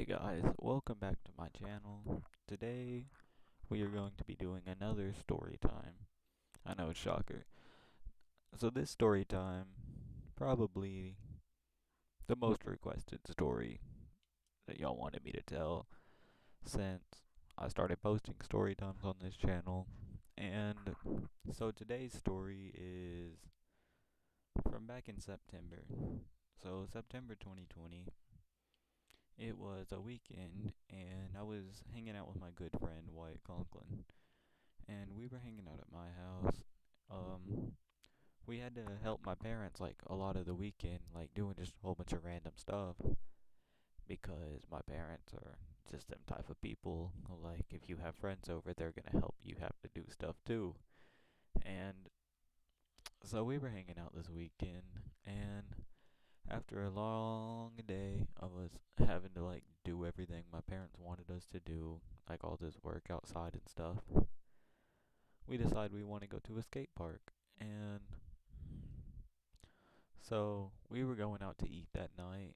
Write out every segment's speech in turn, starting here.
Hey guys, welcome back to my channel. Today we are going to be doing another story time. I know, shocker. So this story time, probably the most requested story that y'all wanted me to tell since I started posting story times on this channel. And so today's story is from back in September. So September 2020. It was a weekend, and I was hanging out with my good friend Wyatt Conklin, and we were hanging out at my house. Um, we had to help my parents like a lot of the weekend, like doing just a whole bunch of random stuff because my parents are just them type of people. Like if you have friends over, they're gonna help you have to do stuff too. And so we were hanging out this weekend, and after a long day of us having to like do everything my parents wanted us to do, like all this work outside and stuff, we decided we want to go to a skate park. And so we were going out to eat that night.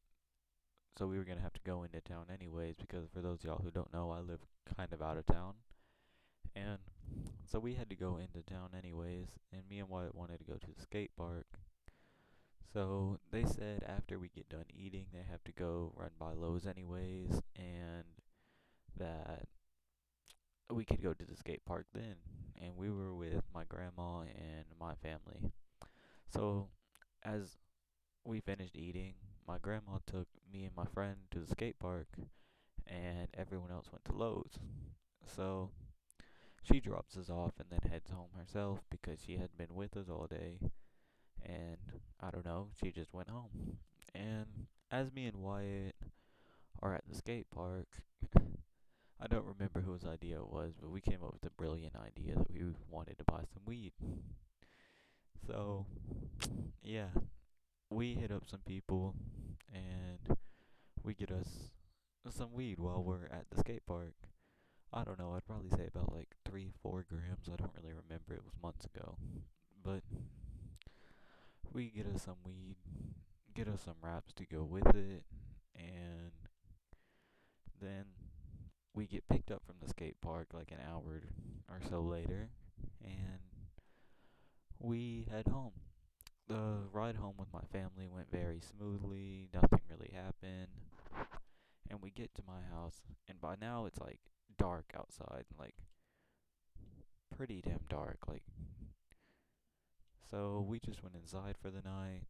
So we were going to have to go into town anyways because for those of y'all who don't know, I live kind of out of town. And so we had to go into town anyways, and me and Wyatt wanted to go to the skate park. So they said after we get done eating, they have to go run by Lowe's anyways, and that we could go to the skate park then. And we were with my grandma and my family. So as we finished eating, my grandma took me and my friend to the skate park, and everyone else went to Lowe's. So she drops us off and then heads home herself because she had been with us all day. And I don't know, she just went home. And as me and Wyatt are at the skate park, I don't remember whose idea it was, but we came up with a brilliant idea that we wanted to buy some weed. So, yeah, we hit up some people and we get us some weed while we're at the skate park. I don't know, I'd probably say about like 3, 4 grams. I don't really remember, it was months ago. But we get us some weed, get us some wraps to go with it, and then we get picked up from the skate park like an hour or so later, and we head home. The ride home with my family went very smoothly, nothing really happened, and we get to my house, and by now it's like dark outside, like pretty damn dark, like, so we just went inside for the night.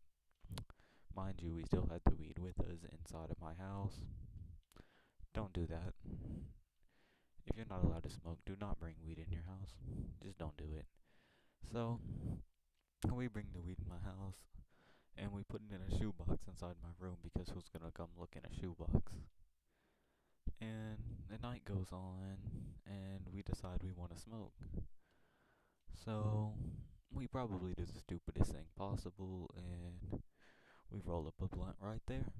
Mind you, we still had the weed with us inside of my house. Don't do that. If you're not allowed to smoke, do not bring weed in your house. Just don't do it. So, we bring the weed in my house, and we put it in a shoebox inside my room because who's gonna come look in a shoebox? And the night goes on, and we decide we want to smoke. So, we probably do the stupidest thing possible, and we roll up a blunt right there.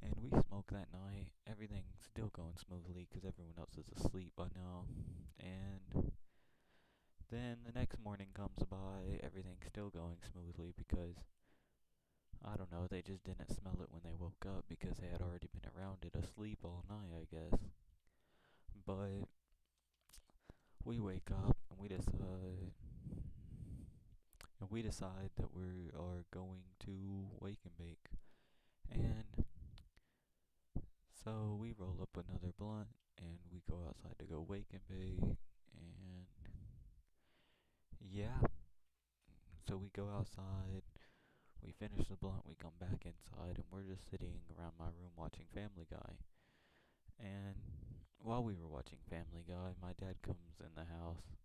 And we smoke that night. Everything's still going smoothly because everyone else is asleep by now. And then the next morning comes by, everything's still going smoothly because, I don't know, they just didn't smell it when they woke up because they had already been around it asleep all night, I guess. But we wake up and we decide that we are going to wake and bake. And so we roll up another blunt and we go outside to go wake and bake. And yeah, so we go outside, we finish the blunt, we come back inside, and we're just sitting around my room watching Family Guy. And while we were watching Family Guy, my dad comes in the house,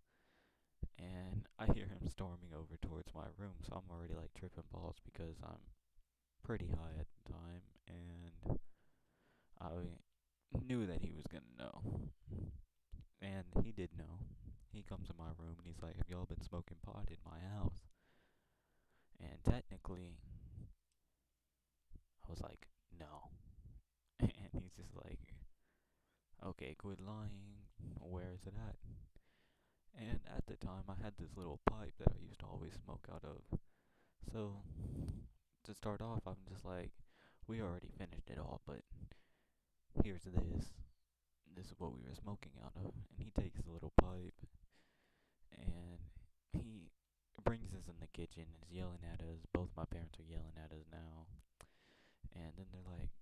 and I hear him storming over towards my room, so I'm already like tripping balls because I'm pretty high at the time, and I knew that he was gonna know. And he did know. He comes in my room and he's like, "Have y'all been smoking pot in my house?" And technically, I was like, "No." And he's just like, "Okay, quit lying. Where is it at?" And at the time, I had this little pipe that I used to always smoke out of. So, to start off, I'm just like, "We already finished it all, but here's this. This is what we were smoking out of. And he takes the little pipe and he brings us in the kitchen and is yelling at us. Both my parents are yelling at us now. And then they're like,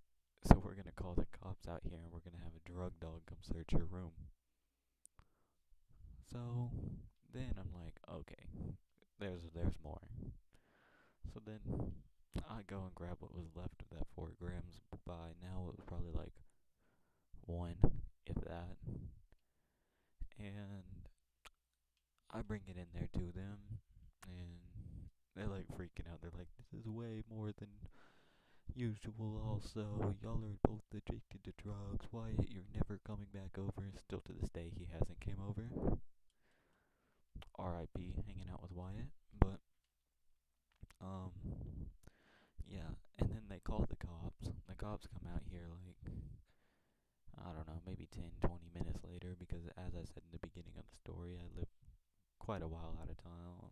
so we're gonna call the cops out here and we're gonna have a drug dog come search your room. So then I'm like, okay, there's more. So then I go and grab what was left of that 4 grams. By now it was probably like one, if that. And I bring it in there to them, and they're like freaking out. They're like, "This is way more than usual. Also, y'all are both addicted to drugs. Wyatt, you're never coming back over." Still to this day, he hasn't came over. R.I.P. Hanging out with Wyatt, but um, yeah. And then they call the cops. The cops come out here like I don't know, maybe 10, 20 minutes later, because as I said in the beginning of the story, I live quite a while out of town.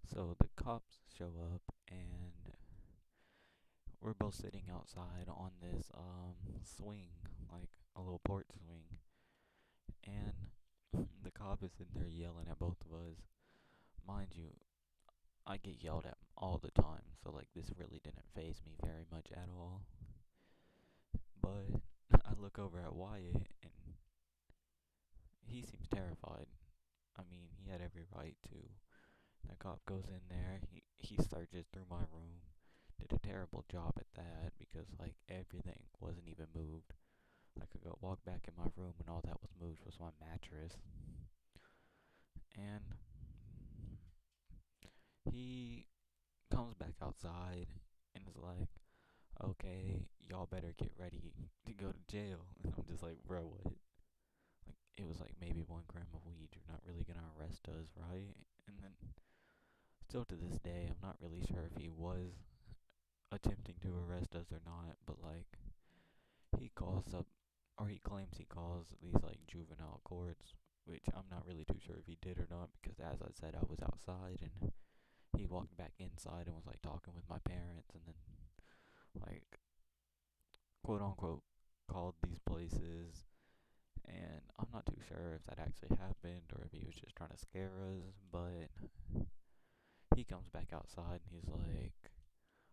So the cops show up and we're both sitting outside on this swing, like a little porch swing, and the cop is sitting there yelling at both of us. Mind you, I get yelled at all the time, so like this really didn't faze me very much at all. But I look over at Wyatt and he seems terrified. I mean, he had every right to. The cop goes in there, he searches through my room, did a terrible job at that because like everything wasn't even moved. I could go walk back in my room and all that was moved was my mattress. And he comes back outside and is like, okay, y'all better get ready to go to jail. And I'm just like, bro, what? Like, it was like maybe 1 gram of weed. You're not really gonna arrest us, right? And then, still to this day, I'm not really sure if he was attempting to arrest us or not, but like, he calls up, or he claims he calls these like juvenile courts, which I'm not really too sure if he did or not, because as I said, I was outside and he walked back inside and was like talking with my parents, and then like quote unquote called these places. And I'm not too sure if that actually happened or if he was just trying to scare us, but he comes back outside and he's like,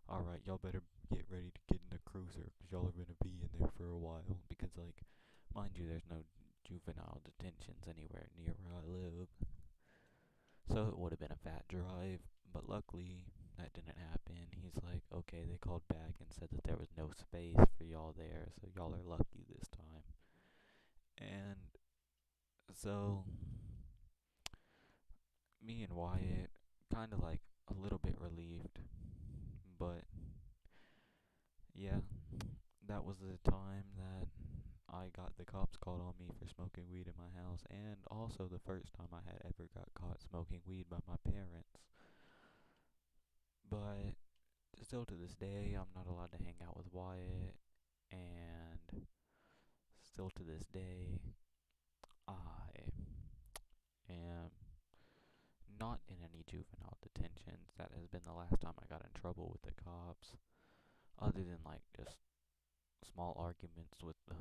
alright, y'all better get ready to get in the cruiser because y'all are going to be in there for a while. Because, like, mind you, there's no juvenile detentions anywhere near where I live. So it would have been a fat drive, but luckily that didn't happen. He's like, okay, they called back and said that there was no space for y'all there, so y'all are lucky this time. And so me and Wyatt kind of like a little bit relieved, but yeah, that was the time that I got the cops called on me for smoking weed in my house, and also the first time I had ever got caught smoking weed by my parents. But still to this day, I'm not allowed to hang out with Wyatt, and still to this day, I am not in any juvenile detentions. That has been the last time I got in trouble with the cops, other than like just small arguments with the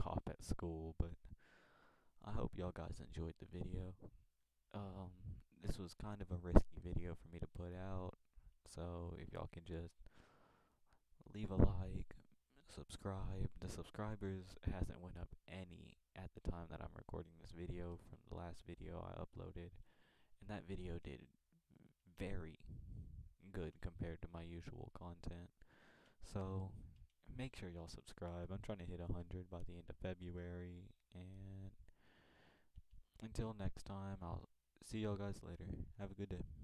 cop at school. But I hope y'all guys enjoyed the video. Um, this was kind of a risky video for me to put out, so if y'all can just leave a like, subscribe. The subscribers hasn't went up any at the time that I'm recording this video from the last video I uploaded, and that video did very good compared to my usual content. So make sure y'all subscribe. I'm trying to hit 100 by the end of February, and until next time, I'll see y'all guys later. Have a good day.